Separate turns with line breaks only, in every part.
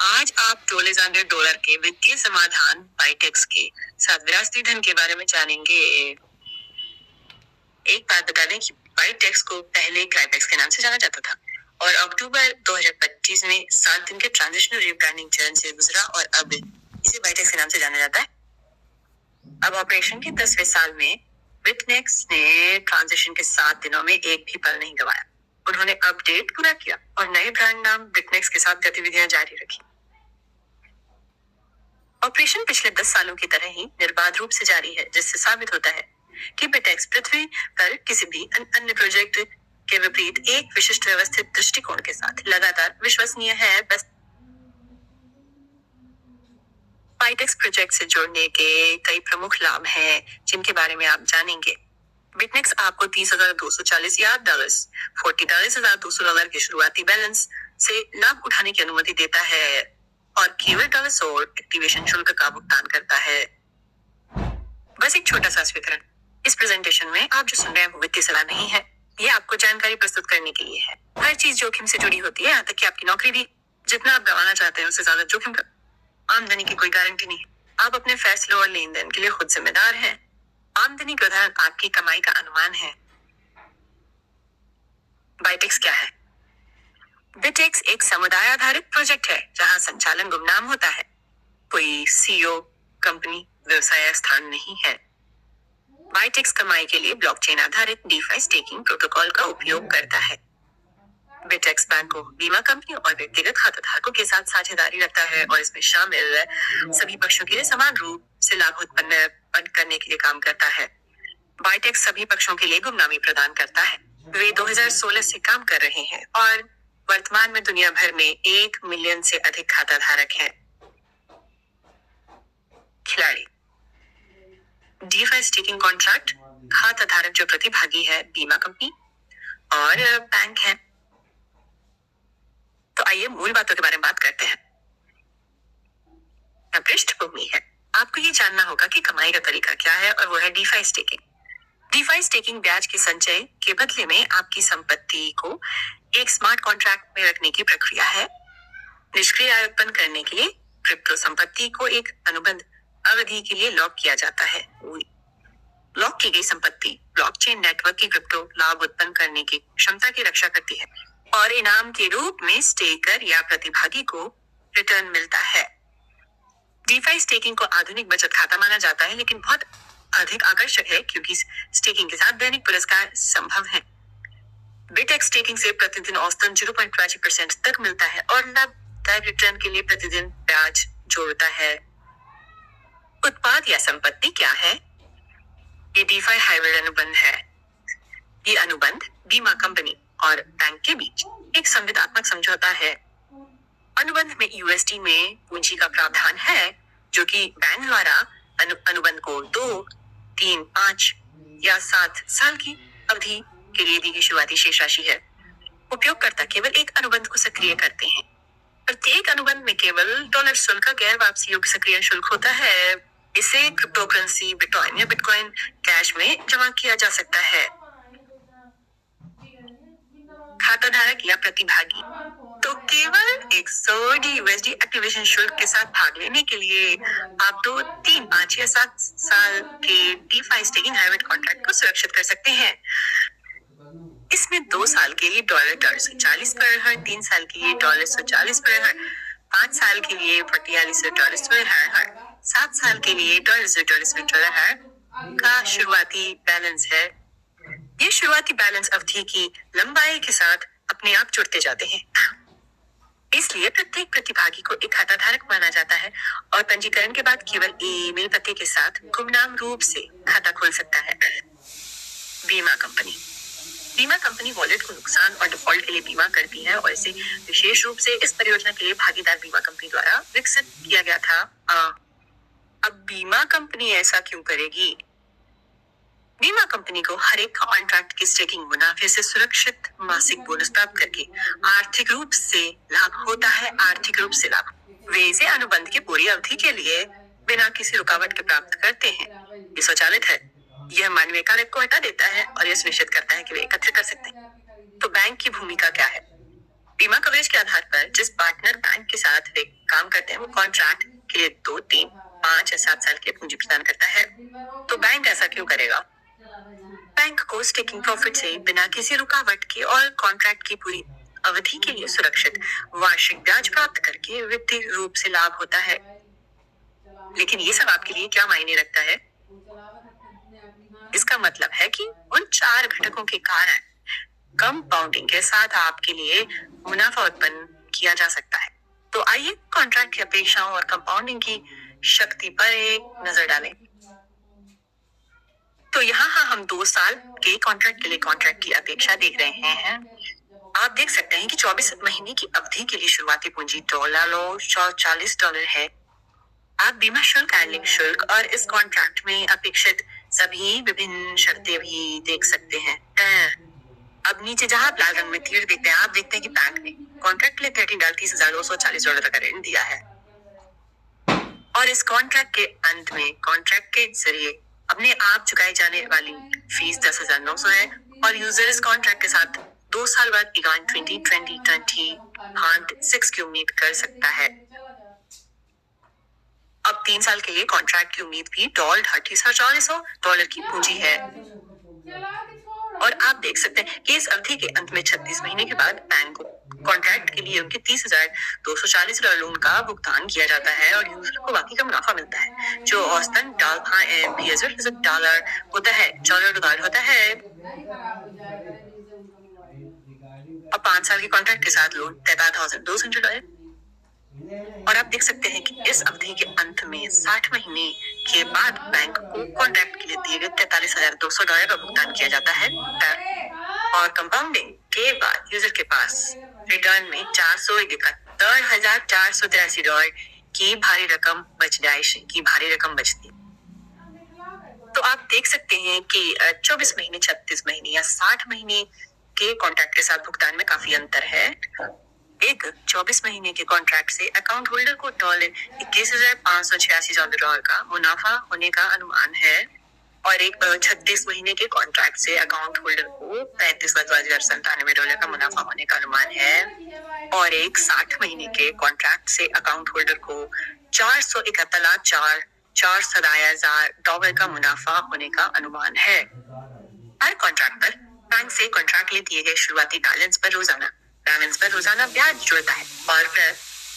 आज आप $1,200 के वित्तीय समाधान बाइटेक्स के साथ विरासती धन के बारे में जानेंगे। एक बात बता दें कि बाइटेक्स को पहले क्राइपेक्स के नाम से जाना जाता था और अक्टूबर 2025 में 7 दिन के ट्रांजिशनल रिब्रांडिंग चरण से गुजरा और अब इसे बाइटेक्स के नाम से जाना जाता है। अब ऑपरेशन के 10वें साल में बिटनेक्स ने ट्रांजिशन के 7 दिनों में एक भी पल नहीं गवाया। उन्होंने अपडेट पूरा किया और नए ब्रांड नाम बिटनेक्स के साथ गतिविधियां जारी रखी। ऑपरेशन पिछले 10 सालों की तरह ही निर्बाध रूप से जारी है, जिससे साबित होता है कि बिटेक्स पृथ्वी पर किसी भी अन्य प्रोजेक्ट के विपरीत एक विशिष्ट व्यवस्थित दृष्टिकोण के साथ लगातार विश्वसनीय है। बस बाइटेक्स प्रोजेक्ट से जुड़ने के कई प्रमुख लाभ हैं जिनके बारे में आप जानेंगे। बिटनेक्स आपको $30,240 या $40,200 के शुरुआती बैलेंस से लाभ उठाने की अनुमति देता है और केवल $100 एक्टिवेशन शुल्क का भुगतान करता है। बस एक छोटा सा स्वीकरण, इस प्रेजेंटेशन में आप जो सुन रहे हैं वो वित्तीय सलाह नहीं है, ये आपको जानकारी प्रस्तुत करने के लिए है। हर चीज जोखिम से जुड़ी होती है, यहाँ तक कि आपकी नौकरी भी। जितना आप गंवाना चाहते हैं उससे ज्यादा जोखिम का। आमदनी की कोई गारंटी नहीं, आप अपने फैसलों और लेन देन के लिए खुद जिम्मेदार हैं। आमदनी का उदाहरण आपकी कमाई का अनुमान है। बाइटेक्स क्या है? बिटेक्स एक समुदाय आधारित प्रोजेक्ट है जहां संचालन गुमनाम होता है। कोई सीईओ, कंपनी, व्यवसाय स्थान नहीं है। बाइटेक्स कमाई के लिए ब्लॉकचेन आधारित डीफाई स्टेकिंग प्रोटोकॉल का उपयोग करता है। बिटेक्स बैंकों, बीमा कंपनियों और व्यक्तिगत खाताधारकों के साथ साझेदारी रखता है और इसमें शामिल सभी पक्षों के लिए समान रूप से लाभ उत्पन्न करने के लिए काम करता है। बाइटेक्स सभी पक्षों के लिए गुमनामी प्रदान करता है। वे 2016 से काम कर रहे हैं और वर्तमान में दुनिया भर में 1 मिलियन से अधिक खाता धारक हैं। खिलाड़ी, डीफाई स्टेकिंग कॉन्ट्रैक्ट खाता धारक जो प्रतिभागी है, बीमा कंपनी और बैंक है। तो आइए मूल बातों के बारे में बात करते हैं। पृष्ठभूमि है, आपको ये जानना होगा कि कमाई का तरीका क्या है और वो है डीफाई स्टेकिंग। डीफाई स्टेकिंग ब्याज के संचय के बदले में आपकी संपत्ति को एक स्मार्ट कॉन्ट्रैक्ट में रखने की प्रक्रिया है। निष्क्रिय आय उत्पन्न करने के लिए क्रिप्टो संपत्ति को एक अनुबंध अवधि के लिए लॉक किया जाता है। लॉक की गई संपत्ति ब्लॉकचेन नेटवर्क की क्रिप्टो लाभ उत्पन्न करने की क्षमता की रक्षा करती है और इनाम के रूप में स्टेकर या प्रतिभागी को रिटर्न मिलता है। डीफाई स्टेकिंग को आधुनिक बचत खाता माना जाता है, लेकिन बहुत अधिक आकर्षक है क्योंकि स्टेकिंग के साथ दैनिक पुरस्कार संभव है। बिटेक्स स्टेकिंग से प्रतिदिन औसतन 0.5% तक मिलता है और लाभदायक रिटर्न के लिए प्रतिदिन ब्याज जोड़ता है। उत्पाद या संपत्ति क्या है? ये डीफाई हाइब्रिड अनुबंध है। ये अनुबंध बीमा कंपनी और बैंक के बीच एक संविदात्मक समझौता है। अनुबंध में यूएसडी में पूंजी का प्रावधान है, जो कि बैंक द्वारा अनुबंध को 2, 3, 5 या 7 साल की अवधि के लिए दी गई शुरुआती शेष राशि है। उपयोगकर्ता केवल एक अनुबंध को सक्रिय करते हैं। प्रत्येक अनुबंध में केवल $1 शुल्क का गैर वापसी योग्य सक्रिय शुल्क होता है। इसे क्रिप्टो करेंसी, बिटकॉइन या बिटकॉइन कैश में जमा किया जा सकता है। खाता धारक या प्रतिभागी तो केवल $100 एक्टिवेशन शुल्क के साथ भाग लेने के लिए आप 2, 3, 5 या 7 साल के डीफाई स्टेकिंग हाइब्रिड कॉन्ट्रैक्ट को सुरक्षित कर सकते हैं। इसमें 2 साल के लिए $140 पर हर, 3 साल के लिए $140 पर हर, 5 साल के लिए $42 पर हर, 7 साल के लिए $140 पर हर का शुरुआती बैलेंस है। ये शुरुआती बैलेंस अवधि की लंबाई के साथ अपने आप जुड़ते जाते हैं, इसलिए प्रत्येक प्रतिभागी को एक खाता धारक माना जाता है और पंजीकरण के बाद केवल ईमेल पते के साथ गुमनाम रूप से खाता खोल सकता है। बीमा कंपनी, बीमा कंपनी वॉलेट को नुकसान और डिफॉल्ट के लिए बीमा करती है और इसे विशेष रूप से इस परियोजना के लिए भागीदार बीमा कंपनी द्वारा विकसित किया गया था। अब बीमा कंपनी ऐसा क्यों करेगी? बीमा कंपनी को हर एक कॉन्ट्रैक्ट की स्टेकिंग मुनाफे से सुरक्षित मासिक बोनस प्राप्त करके आर्थिक रूप से लाभ होता है। आर्थिक रूप से लाभ वे इसे अनुबंध की पूरी अवधि के लिए बिना किसी रुकावट के प्राप्त करते हैं। ये स्वचालित है, यह मानवीय कारक को हटा देता है और यह सुनिश्चित करता है कि वे एकत्र कर सकते हैं। तो बैंक की भूमिका क्या है? बीमा कवरेज के आधार पर जिस पार्टनर बैंक के साथ वे काम करते हैं वो कॉन्ट्रैक्ट के लिए 2, 3, 5 या 7 साल की पूंजी प्रदान करता है। तो बैंक ऐसा क्यों करेगा? बैंक को स्टेकिंग प्रॉफिट से बिना किसी रुकावट के और कॉन्ट्रैक्ट की पूरी अवधि के लिए सुरक्षित वार्षिक ब्याज प्राप्त करके वित्तीय रूप से लाभ होता है। लेकिन ये सब आपके लिए क्या मायने रखता है? इसका मतलब है कि उन 4 घटकों के कारण कंपाउंडिंग के साथ आपके लिए मुनाफा उत्पन्न किया जा सकता है। तो आइए कॉन्ट्रैक्ट की अपेक्षाओं और कंपाउंडिंग की शक्ति पर एक नजर डालें। तो यहाँ हम 2 साल के कॉन्ट्रैक्ट के लिए कॉन्ट्रैक्ट की अपेक्षा देख रहे हैं। आप देख सकते हैं कि 24 महीने की अवधि के लिए शुरुआती पूंजी $40 है। आप बीमा शुल्क, हैंडलिंग शुल्क और इस कॉन्ट्रैक्ट में अपेक्षित सभी विभिन्न शर्तें भी देख सकते हैं। अब नीचे जहां आप लाल रंग में तीर देखते हैं, आप देखते हैं कि बैंक ने कॉन्ट्रैक्ट के लिए $30,240 का ऋण दिया है। और इस कॉन्ट्रैक्ट के अंत में कॉन्ट्रैक्ट के जरिए अपने आप चुकाई जाने वाली फीस 10,900 है और यूजर इस कॉन्ट्रैक्ट के साथ 2 साल बाद ईगान 2020 की उम्मीद कर सकता है। अब 3 साल के लिए कॉन्ट्रैक्ट की उम्मीद भी $30,400 की पूंजी है। और आप देख सकते हैं कि इस अवधि के अंत में 36 महीने के बाद बैंक को कॉन्ट्रैक्ट के लिए उनके $30,240 लोन का भुगतान किया जाता है और यूजर को बाकी का मुनाफा मिलता है, जो औसतन $100 होता है, $1 होता है। और 5 साल के कॉन्ट्रैक्ट के साथ लोन $13,200। और आप देख सकते हैं कि इस अवधि के अंत में 60 महीने के बाद बैंक को कॉन्ट्रैक्ट के लिए दिए गए $43,200 का भुगतान किया जाता है। और कंपाउंडिंग के बाद यूजर के पास रिटर्न में $471,483 की भारी रकम बचती। तो आप देख सकते हैं कि 24 महीने, 36 महीने या 60 महीने के कॉन्ट्रैक्ट के साथ भुगतान में काफी अंतर है। एक 24 महीने के कॉन्ट्रैक्ट से अकाउंट होल्डर को $21,586 का मुनाफा होने का अनुमान है और एक 36 महीने के कॉन्ट्रैक्ट से अकाउंट होल्डर को $35,97 का मुनाफा होने का अनुमान है और एक 60 महीने के कॉन्ट्रैक्ट से अकाउंट होल्डर को $471,400 का मुनाफा होने का अनुमान है। हर कॉन्ट्रैक्ट पर बैंक से कॉन्ट्रैक्ट के लिए दिए गए शुरुआती बैलेंस पर रोजाना ब्याज जुड़ता है और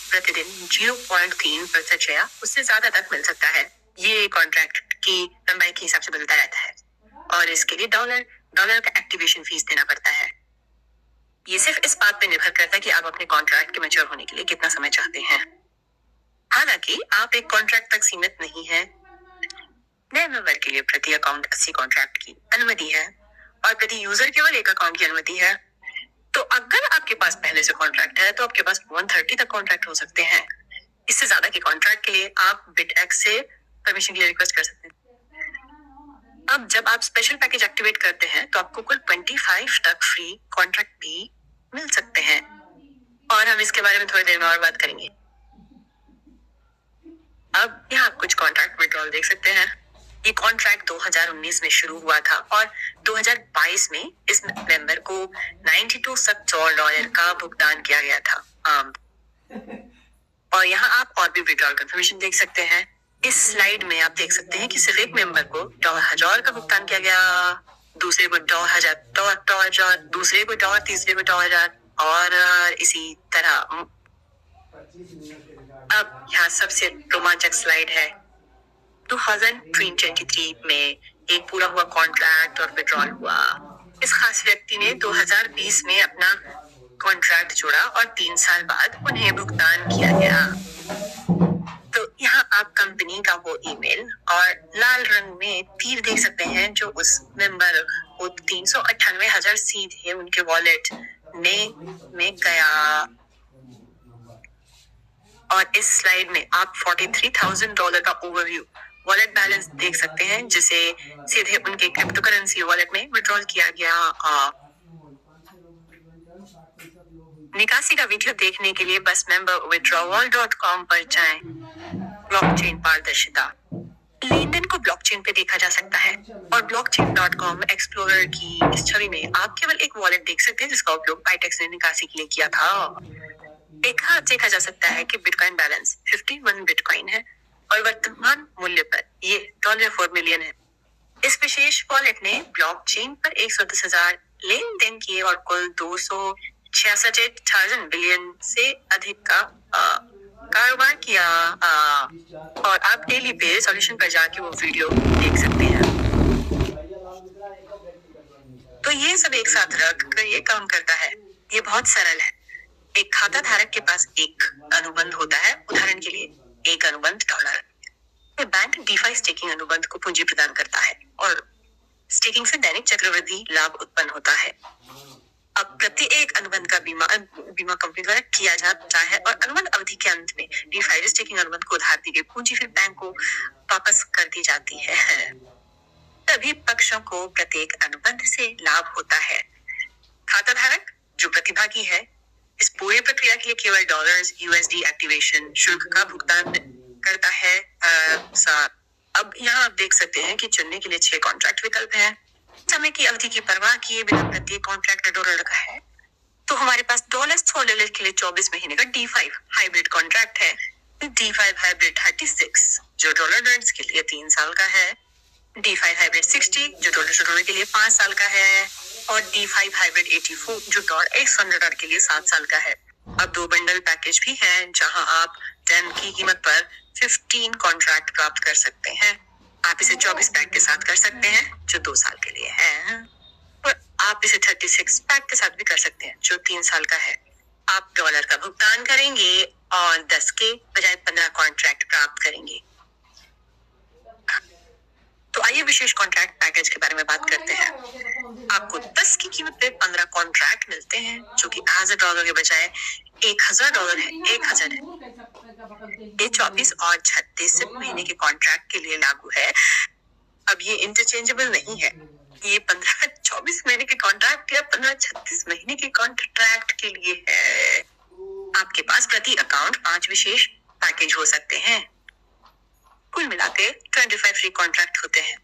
प्रतिदिन 0.3% या उससे ज्यादा तक मिल सकता है। ये कॉन्ट्रैक्ट की लंबाई के हिसाब से बदलता रहता है और इसके लिए डॉलर का एक्टिवेशन फीस देना पड़ता है। ये सिर्फ इस बात पे निर्भर करता है कि आप अपने कॉन्ट्रैक्ट के मैच्योर होने के लिए कितना समय चाहते हैं। हालांकि आप एक कॉन्ट्रैक्ट तक सीमित नहीं है। नए मेंबर के लिए प्रति अकाउंट 80 कॉन्ट्रैक्ट की अनुमति है और प्रति यूजर केवल 1 अकाउंट की अनुमति है। तो अगर आपके पास पहले से कॉन्ट्रैक्ट है तो आपके पास 130 तक कॉन्ट्रैक्ट हो सकते हैं। इससे ज्यादा के कॉन्ट्रैक्ट के लिए आप बिटएक्स से परमिशन के लिए रिक्वेस्ट कर सकते हैं। अब जब आप स्पेशल पैकेज एक्टिवेट करते हैं तो आपको कुल 25 तक फ्री कॉन्ट्रैक्ट भी मिल सकते हैं और हम इसके बारे में थोड़ी देर में और बात करेंगे। अब यहाँ आप कुछ कॉन्ट्रैक्ट विड्रॉल देख सकते हैं। ये कॉन्ट्रैक्ट 2019 में शुरू हुआ था और 2022 में इस मेंबर को $92 का भुगतान किया गया था। और यहाँ आप और भी विड्रॉल कंफर्मेशन देख सकते हैं। इस स्लाइड में आप देख सकते हैं कि सिर्फ एक मेंबर को $1,000 का भुगतान किया गया, दूसरे को $1,000, दूसरे को $1,000, तीसरे को $1,000 और इसी तरह। अब यहाँ सबसे रोमांचक स्लाइड है। 2023 में एक पूरा हुआ कॉन्ट्रैक्ट और विड्रॉल हुआ। इस खास व्यक्ति ने 2020 में अपना कॉन्ट्रैक्ट जोड़ा और 3 साल बाद उन्हें भुगतान किया गया। तो यहाँ आप कंपनी का वो ईमेल और लाल रंग में तीर देख सकते हैं जो उस मेंबर को 398,000 सीधे उनके वॉलेट में गया। और इस स्लाइड में आप $43,000 का ओवरव्यू वॉलेट बैलेंस देख सकते हैं जिसे सीधे उनके क्रिप्टो करेंसी वॉलेट में विड्रॉल किया गया। निकासी का वीडियो देखने के लिए बस memberwithdrawal.com पर जाएं। ब्लॉकचेन पारदर्शिता। लेनदेन को ब्लॉकचेन पे देखा जा सकता है और blockchain.com एक्सप्लोरर की इस छवि में आप केवल एक वॉलेट देख सकते हैं जिसका उपयोग बाइटेक्स ने निकासी के लिए किया था। देखा जा सकता है कि बिटकॉइन बैलेंस 51 बिटकॉइन है और वर्तमान मूल्य पर ये $4 मिलियन है। इस विशेष वॉलेट ने ब्लॉकचेन पर 110,000 लेन देन किए और कुल 266,000 बिलियन से अधिक का कारोबार किया। और आप डेली पे सॉल्यूशन पर जाके वो वीडियो देख सकते हैं। तो ये सब एक साथ रख कर ये काम करता है। ये बहुत सरल है। एक खाता धारक के पास एक अनुबंध होता है। उदाहरण के लिए एक अनुबंध $। बैंक डीफाई स्टेकिंग अनुबंध को पूंजी प्रदान करता है और स्टेकिंग से दैनिक चक्रवृद्धि लाभ उत्पन्न होता है। अब प्रत्येक अनुबंध का बीमा कंपनी द्वारा किया जाता है और अनुबंध अवधि के अंत में डीफाई स्टेकिंग अनुबंध को उधार दी गई पूंजी फिर बैंक को वापस कर दी जाती है। सभी पक्षों को प्रत्येक अनुबंध से लाभ होता है। खाता धारक जो प्रतिभागी है इस पूरी प्रक्रिया के लिए केवल डॉलर्स यूएसडी एक्टिवेशन शुल्क का भुगतान करता है। अब यहाँ आप देख सकते हैं कि चुनने के लिए 6 कॉन्ट्रैक्ट विकल्प हैं। समय की अवधि की परवाह किए बिना प्रत्येक कॉन्ट्रैक्ट $1 रखा है। तो हमारे पास $100 के लिए 24 महीने का D5 हाइब्रिड कॉन्ट्रैक्ट है। D5 हाइब्रिड 36 जो $, के लिए 3 साल का है। D5 हाइब्रिड 60 जो $, के लिए 5 साल का है और D5 हाइब्रिड 84 जो $100 के लिए 7 साल का है। अब 2 बंडल पैकेज भी हैं जहां आप 10 की कीमत पर 15 कॉन्ट्रैक्ट प्राप्त कर सकते हैं। आप इसे 24 पैक के साथ कर सकते हैं जो 2 साल के लिए है और आप इसे 36 पैक के साथ भी कर सकते हैं जो 3 साल का है। आप $1 का भुगतान करेंगे और 10 के बजाय 15 कॉन्ट्रैक्ट प्राप्त करेंगे। तो आइए विशेष कॉन्ट्रैक्ट पैकेज के बारे में बात करते हैं। आपको 10 की कीमत पे 15 कॉन्ट्रैक्ट मिलते हैं जो कि $1,000 के बजाय $1,000 है। 1,000 है। ये 24 और 36 महीने के कॉन्ट्रैक्ट के लिए लागू है। अब ये इंटरचेंजेबल नहीं है। ये 15-24 महीने के कॉन्ट्रैक्ट या 15-36 महीने के कॉन्ट्रैक्ट के लिए है। आपके पास प्रति अकाउंट 5 विशेष पैकेज हो सकते हैं। कुल मिलाकर 25 फ्री कॉन्ट्रैक्ट होते हैं।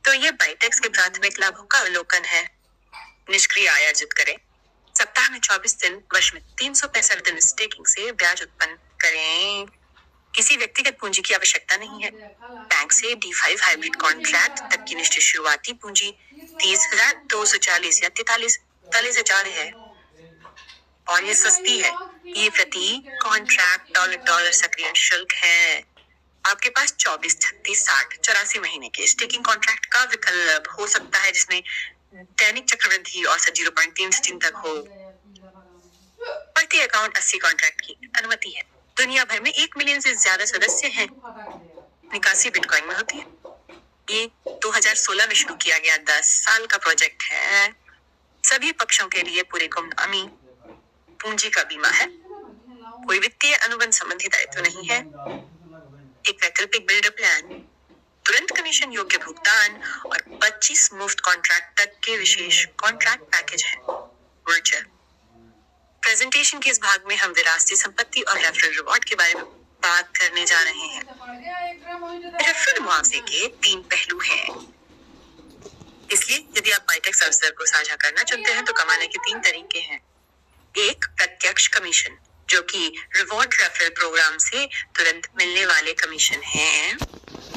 तो ये बाइटेक्स के प्राथमिक लाभों का अवलोकन है। निष्क्रिय आय अर्जित करें। सप्ताह में 24 दिन, वर्ष में 365 दिन स्टेकिंग से ब्याज उत्पन्न करें। किसी व्यक्तिगत पूंजी की आवश्यकता नहीं है। बैंक से D5 हाइब्रिड कॉन्ट्रैक्ट तक की निश्चित शुरुआती पूंजी 30,240 या 43,000 है और ये सस्ती है। ये प्रति कॉन्ट्रैक्ट $, सक्रिय शुल्क है। आपके पास 24, 36, 60, 84 महीने के स्टेकिंग कॉन्ट्रैक्ट का विकल्प हो सकता है जिसमें दैनिक चक्रवृद्धि औसत 0.33 तक हो। प्रति अकाउंट 80 कॉन्ट्रैक्ट की अनुमति है। दुनिया भर में 1 मिलियन से ज्यादा सदस्य हैं। निकासी बिटकॉइन में होती है। ये 2016 में शुरू किया गया 10 साल का प्रोजेक्ट है। सभी पक्षों के लिए पूरे गुमनामी पूंजी का बीमा है। कोई वित्तीय अनुबंध संबंधी दायित्व नहीं है। एक वैकल्पिक बिल्डर प्लान, तुरंत कमीशन योग्य भुगतान और 25 मुफ्त कॉन्ट्रैक्ट तक के विशेष कॉन्ट्रैक्ट पैकेज है। वर्चुअल प्रेजेंटेशन के इस भाग में हम विरासती संपत्ति और रेफरल रिवॉर्ड के बारे में बात करने जा रहे हैं। रेफरल मुआवजे के 3 पहलू हैं। इसलिए यदि आप बाइटेक्स अवसर को साझा करना चुनते हैं तो कमाने के 3 तरीके हैं। 1 प्रत्यक्ष कमीशन जो कि रिवॉर्ड रेफरल प्रोग्राम से तुरंत मिलने वाले कमीशन हैं।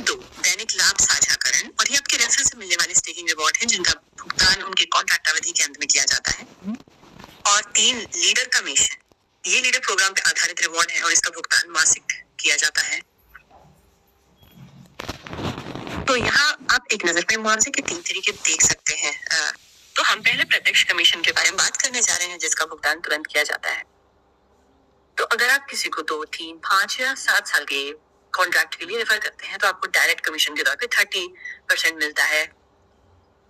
2 दैनिक लाभ साझाकरण और ये आपके रेफरल से मिलने वाले स्टेकिंग रिवॉर्ड हैं जिनका भुगतान उनके कॉन्ट्रैक्ट अवधि के अंत में किया जाता है। और 3 लीडर कमीशन, ये लीडर प्रोग्राम पे आधारित रिवॉर्ड है और इसका भुगतान मासिक किया जाता है। तो यहाँ आप एक नजर में मुआवजे के 3 तरीके देख सकते हैं। तो हम पहले प्रत्यक्ष कमीशन के बारे में बात करने जा रहे हैं जिसका भुगतान तुरंत किया जाता है। तो अगर आप किसी को 2, 3, 5 या 7 साल के कॉन्ट्रैक्ट के लिए रेफर करते हैं तो आपको डायरेक्ट कमीशन के तौर पे 30% मिलता है।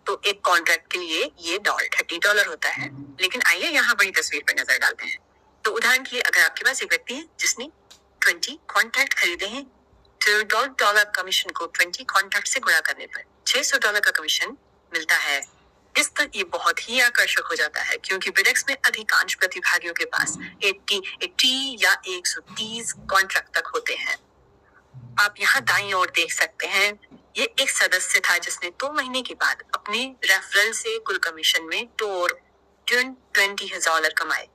तो एक कॉन्ट्रैक्ट के लिए ये $30 होता है। लेकिन आइए यहाँ बड़ी तस्वीर पर नजर डालते हैं। तो उदाहरण के लिए अगर आपके पास एक व्यक्ति है जिसने 20 कॉन्ट्रैक्ट खरीदे हैं तो $1 कमीशन को 20 कॉन्ट्रैक्ट से गुणा करने पर $600 का कमीशन मिलता है। इस तक ये बहुत ही आकर्षक हो जाता है क्योंकि बिडेक्स में अधिकांश प्रतिभागियों के पास 80 या 130 कॉन्ट्रैक्ट तक होते हैं। आप यहाँ दाईं ओर देख सकते हैं ये एक सदस्य था जिसने 2 महीने के बाद अपने रेफरल से कुल कमीशन में $20,000 कमाए।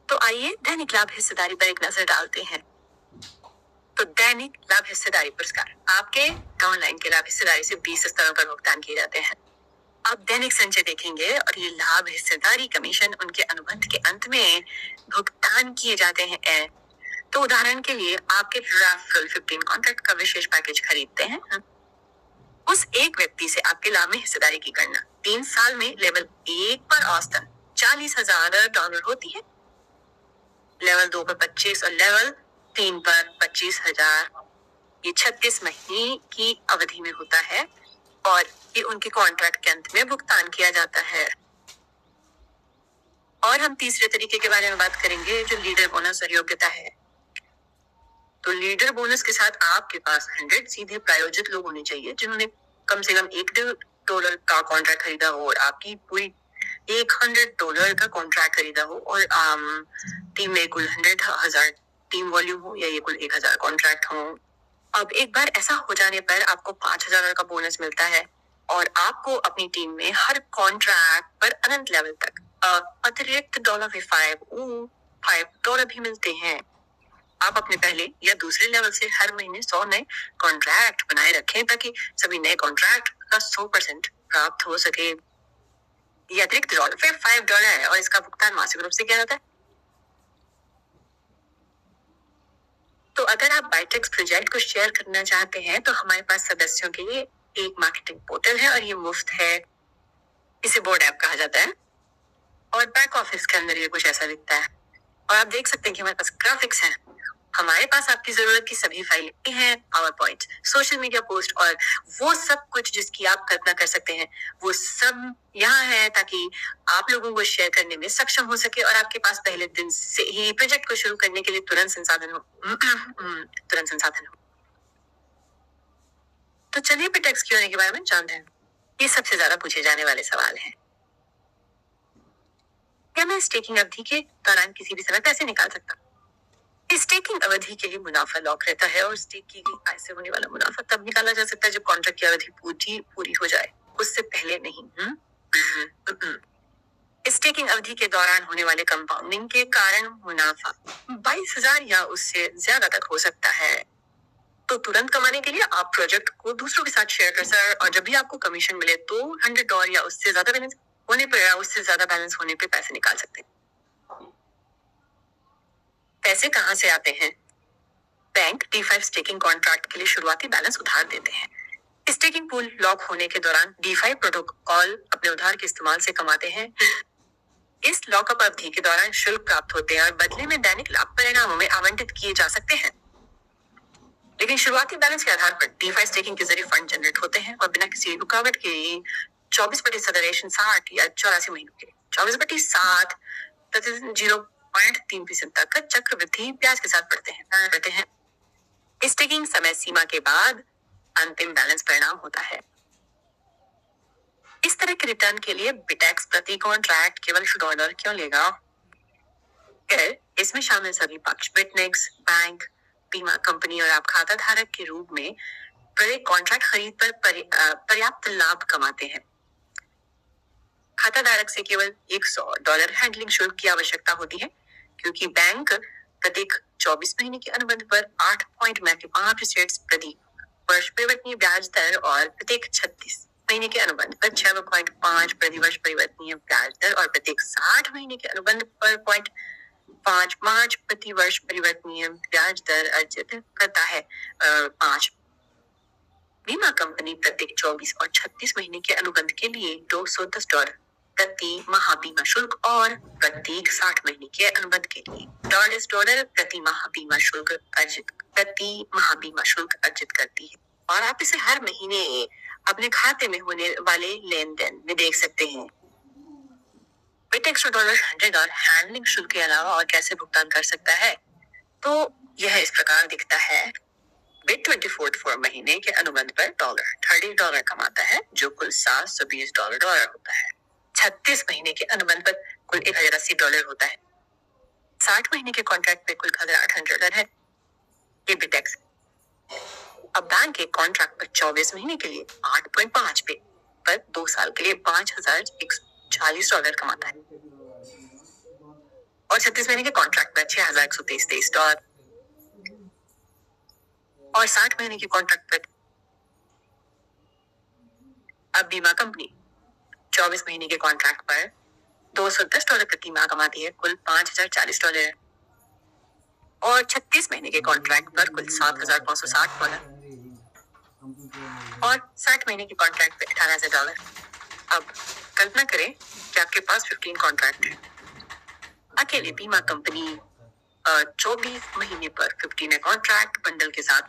तो आइए दैनिक लाभ हिस्सेदारी पर एक नजर डालते हैं। तो दैनिक लाभ हिस्सेदारी पुरस्कार आपके डाउनलाइन के लाभ हिस्सेदारी से 20 स्तरों पर भुगतान किए जाते हैं। आप दैनिक संचय देखेंगे और ये लाभ हिस्सेदारी कमीशन उनके अनुबंध के अंत में भुगतान किए जाते हैं। तो उदाहरण के लिए आपके राफेल 15 कॉन्ट्रैक्ट का विशेष पैकेज खरीदते हैं, उस एक व्यक्ति से आपके लाभ में हिस्सेदारी की गणना 3 साल में लेवल 1 पर औसतन $40,000 होती है, लेवल 2 पर 25 और लेवल 3 पर 25,000। ये 36 महीने की अवधि में होता है और ये उनके कॉन्ट्रैक्ट के अंत में भुगतान किया जाता है। और हम तीसरे तरीके के बारे में बात करेंगे जो लीडर बोनस और योग्यता है। तो लीडर बोनस के साथ आपके पास 100 सीधे प्रायोजित लोग होने चाहिए जिन्होंने कम से कम $1 का कॉन्ट्रैक्ट खरीदा हो और आपकी पूरी $100 का कॉन्ट्रैक्ट खरीदा हो और टीम में कुल 100,000 टीम वॉल्यूम हो या ये कुल 1,000 कॉन्ट्रैक्ट हो। अब एक बार ऐसा हो जाने पर आपको $5,000 का बोनस मिलता है और आपको अपनी टीम में हर कॉन्ट्रैक्ट पर अनंत लेवल तक अतिरिक्त $5 भी मिलते हैं। आप अपने पहले या दूसरे लेवल से हर महीने 100 नए कॉन्ट्रैक्ट बनाए रखें ताकि सभी नए कॉन्ट्रैक्ट का 100% प्राप्त हो सके। ये अतिरिक्त डॉलर फिर $5 है और इसका भुगतान मासिक रूप से किया जाता है। तो अगर आप बाइटेक्स प्रोजेक्ट को शेयर करना चाहते हैं तो हमारे पास सदस्यों के लिए एक मार्केटिंग पोर्टल है और ये मुफ्त है। इसे बोर्ड ऐप कहा जाता है और बैक ऑफिस के अंदर ये कुछ ऐसा दिखता है और आप देख सकते हैं कि हमारे पास ग्राफिक्स हैं। हमारे पास आपकी जरूरत की सभी फाइलें हैं, power point, social media post और वो सब कुछ जिसकी आप कल्पना कर सकते हैं वो सब यहाँ है ताकि आप लोगों को शेयर करने में सक्षम हो सके और आपके पास पहले दिन से ही प्रोजेक्ट को शुरू करने के लिए तुरंत संसाधन हो। तो चलिए बिटेक्स की होने के बारे में जानते हैं। ये सबसे ज्यादा पूछे जाने वाले सवाल हैं। क्या मैं स्टेकिंग अवधि के दौरान किसी भी समय पैसे निकाल सकता हूँ? स्टेकिंग अवधि के लिए मुनाफा लॉक रहता है और स्टेक की गई आय से होने वाला मुनाफा तब निकाला जा सकता है जब कॉन्ट्रैक्ट की अवधि पूरी हो जाए, उससे पहले नहीं। स्टेकिंग अवधि के दौरान होने वाले कंपाउंडिंग के कारण मुनाफा 22,000 या उससे ज्यादा तक हो सकता है। तो तुरंत कमाने के लिए आप प्रोजेक्ट को दूसरों के साथ शेयर कर सकते हैं और जब भी आपको कमीशन मिले तो $100 या उससे ज्यादा बैलेंस होने पे पैसे निकाल सकते हैं। पैसे कहाँ से आते हैं? बैंक D5 स्टेकिंग कॉन्ट्रैक्ट के लिए शुरुआती बैलेंस उधार देते हैं। स्टेकिंग पूल लॉक होने के दौरान D5 प्रोटोकॉल अपने उधार के इस्तेमाल से कमाते हैं। इस लॉकअप अवधि के दौरान शुल्क प्राप्त होते हैं और बदले में दैनिक लाभ परिणामों में आवंटित किए जा सकते हैं। लेकिन शुरुआती बैलेंस के आधार पर D5 स्टेकिंग के जरिए फंड जनरेट होते हैं और बिना किसी रुकावट के 24/60 या 84 महीनों के 24/7 0.3% तक का चक्रवृद्धि ब्याज के साथ बढ़ते हैं। स्टेकिंग समय सीमा के बाद अंतिम बैलेंस परिणाम होता है। इस तरह के रिटर्न के लिए बिटेक्स प्रति कॉन्ट्रैक्ट केवल $100 क्यों लेगा? इसमें शामिल सभी पक्ष बिटनेक्स, बैंक, बीमा कंपनी और आप खाता धारक के रूप में प्रत्येक कॉन्ट्रैक्ट खरीद पर पर्याप्त लाभ कमाते हैं। खाता धारक से केवल $100 हैंडलिंग शुल्क की आवश्यकता होती है क्योंकि बैंक प्रत्येक 24 महीने के अनुबंध पर 8.5% प्रति वर्ष परिवर्तनीय ब्याज दर और प्रत्येक 36 महीने के अनुबंध पर 6.5 प्रति वर्ष परिवर्तनीय ब्याज दर और प्रत्येक 60 महीने के अनुबंध पर 0.55 प्रति वर्ष परिवर्तनीय ब्याज दर अर्जित करता है। 5 बीमा कंपनी प्रत्येक 24 और 36 महीने के अनुबंध के लिए $210 प्रति माह बीमा शुल्क और प्रत्येक 60 महीने के अनुबंध के लिए $100 प्रति माह बीमा शुल्क अर्जित करती है और आप इसे हर महीने अपने खाते में होने वाले लेन देन में देख सकते हैं। बिटेक्स $100 हैंडलिंग शुल्क के अलावा और कैसे भुगतान कर सकता है? तो यह इस प्रकार दिखता है। बिट 24 महीने के अनुबंध पर $30 कमाता है जो कुल $720 होता है। 36 महीने के अनुबंध पर कुल $1,080 होता है। 60 महीने के कॉन्ट्रैक्ट पे कुल $1,800 है। ये बिटेक्स अब बैंक के कॉन्ट्रैक्ट पर 24 महीने के लिए 8.5 पे पर 2 साल के लिए $5,140 कमाता है और 36 महीने के कॉन्ट्रैक्ट पर $6,123 और 60 महीने की कॉन्ट्रैक्ट पर अब बीमा कंपनी 24 महीने के कॉन्ट्रैक्ट पर $210 प्रति माह कमाती है, कुल $5,040 और 36 महीने के कॉन्ट्रैक्ट पर कुल $7,560 और 60 महीने की कॉन्ट्रैक्ट पर $18,000। अब कल्पना करें कि आपके पास 15 कॉन्ट्रैक्ट है। अकेले बीमा कंपनी 24 महीने पर 15 कॉन्ट्रैक्ट बंडल के साथ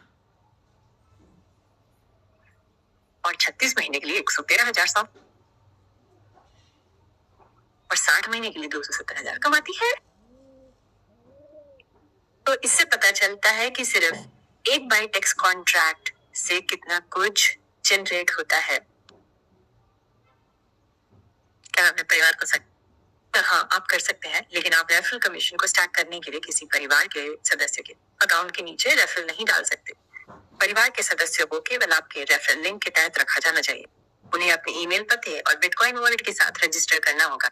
और 36 महीने के लिए 113,100 और 60 महीने के लिए 270,000 कमाती है। तो इससे पता चलता है कि सिर्फ एक बाईटेक्स कॉन्ट्रैक्ट से कितना कुछ जनरेट होता है। क्या अपने परिवार को हाँ, आप कर सकते हैं, लेकिन आप रेफरल कमीशन को स्टैक करने के लिए किसी परिवार के सदस्य के अकाउंट के नीचे रेफरल नहीं डाल सकते। परिवार के सदस्यों को केवल आपके रेफरल लिंक के तहत रखा जाना चाहिए। उन्हें अपने ईमेल पते और बिटकॉइन वॉलेट के साथ रजिस्टर करना होगा।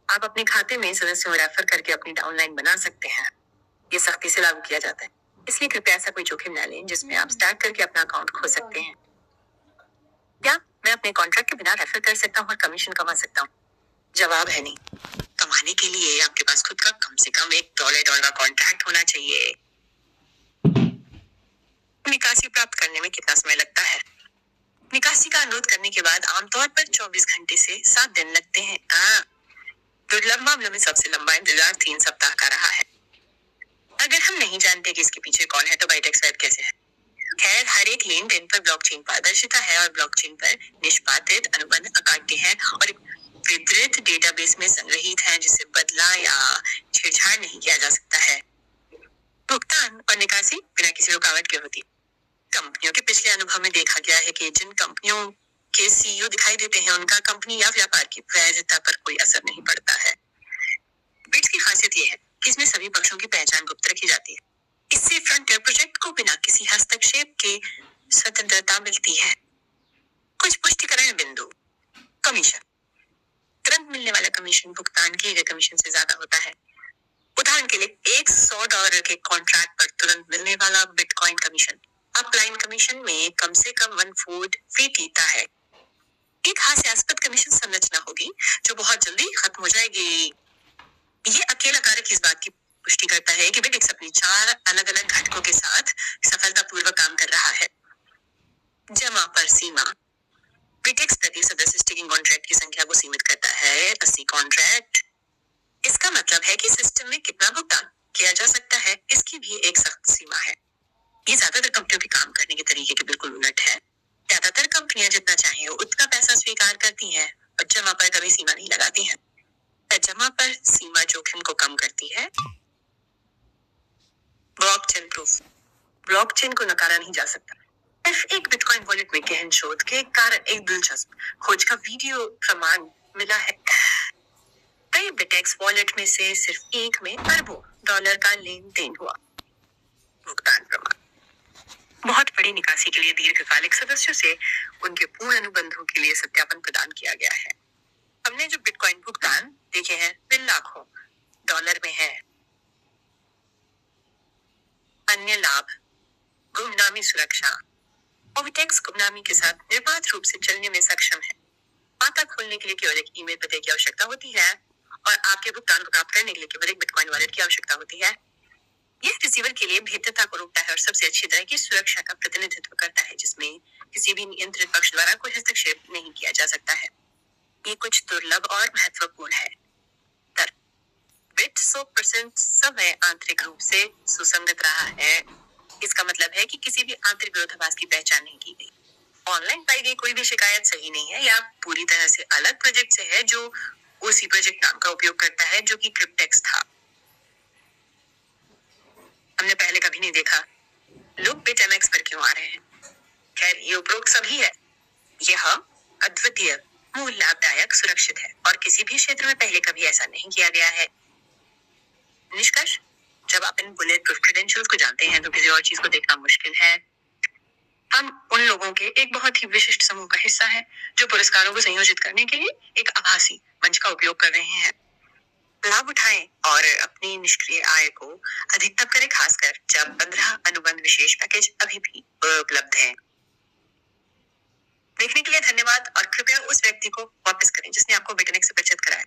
आप अपने खाते में सदस्यों को रेफर करके अपनी डाउनलाइन बना सकते हैं। ये सख्ती से लागू किया जाता है, इसलिए कृपया ऐसा कोई जोखिम न लें जिसमें आप स्टैक करके अपना अकाउंट खो सकते हैं। क्या मैं अपने कॉन्ट्रैक्ट के बिना रेफर कर सकता हूँ और कमीशन कमा सकता हूँ? जवाब है नहीं। कमाने के लिए आपके पास खुद का कम से कम $1 का कॉन्ट्रैक्ट होना चाहिए। निकासी प्राप्त करने में कितना समय लगता है? निकासी का अनुरोध करने के बाद आमतौर पर 24 घंटे से 7 दिन लगते हैं। दुर्लभ मामलों में सबसे लंबा इंतजार 3 सप्ताह का रहा है। अगर हम नहीं जानते कि इसके पीछे कौन है तो बाईटेक्स वैध कैसे है? खैर, हर एक लेन देन पर ब्लॉकचेन पारदर्शिता है और ब्लॉकचेन पर निष्पादित अनुबंध अकाट्य है और एक वितरित डेटाबेस में संग्रहित है जिसे बदला या छेड़छाड़ नहीं किया जा सकता है। भुगतान और निकासी बिना किसी रुकावट के होती है। कंपनियों के पिछले अनुभव में देखा गया है कि जिन कंपनियों के सीईओ दिखाई देते हैं उनका कंपनी या व्यापार की वैधता पर कोई असर नहीं पड़ता है। बिट्स की खासियत यह है कि इसमें सभी पक्षों की पहचान गुप्त रखी जाती है। इससे फ्रंटियर प्रोजेक्ट को बिना किसी हस्तक्षेप के स्वतंत्रता मिलती है। कुछ पुष्टिकरण बिंदु। कमीशन। तुरंत मिलने वाला कमीशन भुगतान किए गए कमीशन से ज्यादा होता है। उदाहरण के लिए $100 के कॉन्ट्रैक्ट पर तुरंत मिलने वाला बिटकॉइन कमीशन अपलाइन कमीशन में कम से कम 1/4 फी लेता है। एक हास्यास्पद कमीशन संरचना होगी जो बहुत जल्दी खत्म हो जाएगी। ये अकेला कारक इस बात की पुष्टि करता है कि बिटएक्स अपनी 4 अलग अलग घटकों के साथ सफलतापूर्वक काम कर रहा है। जमा पर सीमा। बिटएक्स प्रति सदस्य स्टेकिंग कॉन्ट्रैक्ट की संख्या को सीमित करता है 80 कॉन्ट्रैक्ट। इसका मतलब है कि सिस्टम में कितना भुगतान किया जा सकता है इसकी भी एक सख्त सीमा है। ये ज्यादातर कंपनियों के काम करने के तरीके के बिल्कुल उलट है। ज्यादातर कंपनियां जितना चाहे उतना पैसा स्वीकार करती हैं और जमा पर कभी सीमा नहीं लगाती हैं। जमा पर सीमा जोखिम को कम करती है। Blockchain proof. ब्लॉकचेन को नकारा नहीं जा सकता। सिर्फ एक बिटकॉइन वॉलेट में गहन शोध के कारण एक दिलचस्प खोज का वीडियो प्रमाण मिला है। कई बिटेक्स वॉलेट में से सिर्फ एक में अरबों डॉलर का लेन देन हुआ। भुगतान प्रमाण। बहुत बड़ी निकासी के लिए दीर्घकालिक सदस्यों से उनके पूर्ण अनुबंधों के लिए सत्यापन प्रदान किया गया है। हमने जो बिटकॉइन भुगतान देखे हैं वे लाखों डॉलर में है। अन्य लाभ। गुमनामी सुरक्षा। ओविटेक्स गुमनामी के साथ निर्बाध रूप से चलने में सक्षम है। खाता खोलने के लिए केवल एक ईमेल पते की आवश्यकता होती है और आपके भुगतान को प्राप्त करने के लिए केवल एक बिटकॉइन वॉलेट की आवश्यकता होती है। यह रिसीवर के लिए भेद्यता को रोकता है और सबसे अच्छी तरह की सुरक्षा का प्रतिनिधित्व करता है जिसमें किसी भी नियंत्रित पक्ष द्वारा कोई हस्तक्षेप नहीं किया जा सकता है। ये कुछ दुर्लभ और महत्वपूर्ण है। तर बिट 100% समय आंतरिक रूप से सुसंगत रहा है। इसका मतलब है कि किसी भी आंतरिक विरोधाभास की पहचान नहीं की गई। ऑनलाइन पाई गई कोई भी शिकायत सही नहीं है या पूरी तरह से अलग प्रोजेक्ट से है जो उसी प्रोजेक्ट नाम का उपयोग करता है जो कि क्रिप्टेक्स था। हमने पहले कभी नहीं देखा लोग बिटएमएक्स पर क्यों आ रहे हैं। खैर, ये उपरोक्त सभी है। यह अद्वितीय, मूल, लाभदायक, सुरक्षित है और किसी भी क्षेत्र में पहले कभी ऐसा नहीं किया गया है। निष्कर्ष। जब आप इन बुलेट प्रूफ क्रेडेंशियल्स को जानते हैं तो किसी और चीज को देखना मुश्किल है। हम उन लोगों के एक बहुत ही विशिष्ट समूह का हिस्सा हैं जो पुरस्कारों को संयोजित करने के लिए एक आभासी मंच का उपयोग कर रहे हैं। लाभ उठाएं और अपनी निष्क्रिय आय को अधिकतम करें, खासकर जब 15 अनुबंध विशेष पैकेज अभी भी उपलब्ध हैं। देखने के लिए धन्यवाद और कृपया उस व्यक्ति को वापस करें जिसने आपको बेटनिक से परिचित कराया।